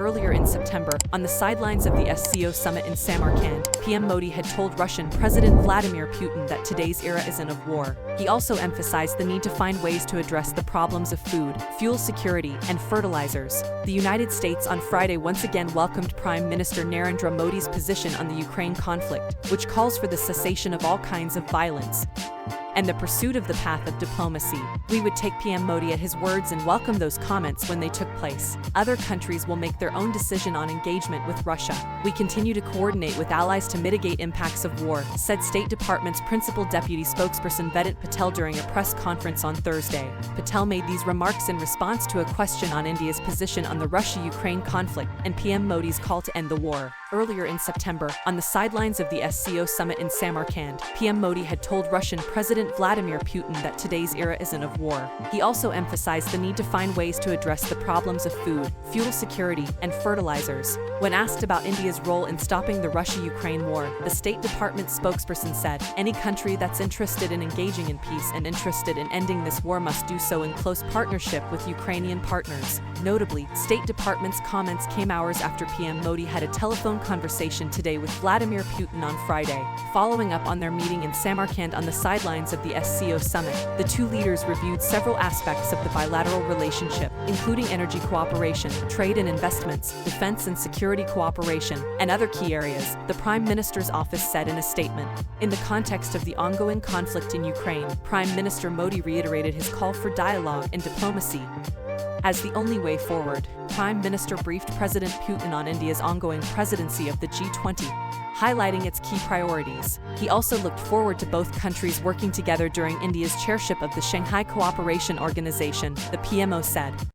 Earlier in September, on the sidelines of the SCO summit in Samarkand, PM Modi had told Russian President Vladimir Putin that today's era isn't of war. He also emphasized the need to find ways to address the problems of food, fuel security, and fertilizers. The United States on Friday once again welcomed Prime Minister Narendra Modi's position on the Ukraine conflict, which calls for the cessation of all kinds of violence and the pursuit of the path of diplomacy. We would take PM Modi at his words and welcome those comments when they took place. Other countries will make their own decision on engagement with Russia. We continue to coordinate with allies to mitigate impacts of war, said State Department's principal deputy spokesperson Vedant Patel during a press conference on Thursday. Patel made these remarks in response to a question on India's position on the Russia-Ukraine conflict and PM Modi's call to end the war. Earlier in September, on the sidelines of the SCO summit in Samarkand, PM Modi had told Russian President Vladimir Putin that today's era isn't of war. He also emphasized the need to find ways to address the problems of food, fuel security, and fertilizers. When asked about India's role in stopping the Russia-Ukraine war, the State Department spokesperson said, "Any country that's interested in engaging in peace and interested in ending this war must do so in close partnership with Ukrainian partners." Notably, State Department's comments came hours after PM Modi had a telephone conversation today with Vladimir Putin on Friday. Following up on their meeting in Samarkand on the sidelines of the SCO summit, the two leaders reviewed several aspects of the bilateral relationship, including energy cooperation, trade and investments, defense and security cooperation, and other key areas, the Prime Minister's office said in a statement. In the context of the ongoing conflict in Ukraine, Prime Minister Modi reiterated his call for dialogue and diplomacy as the only way forward. Prime Minister briefed President Putin on India's ongoing presidency of the G20, highlighting its key priorities. He also looked forward to both countries working together during India's chairship of the Shanghai Cooperation Organization, the PMO said.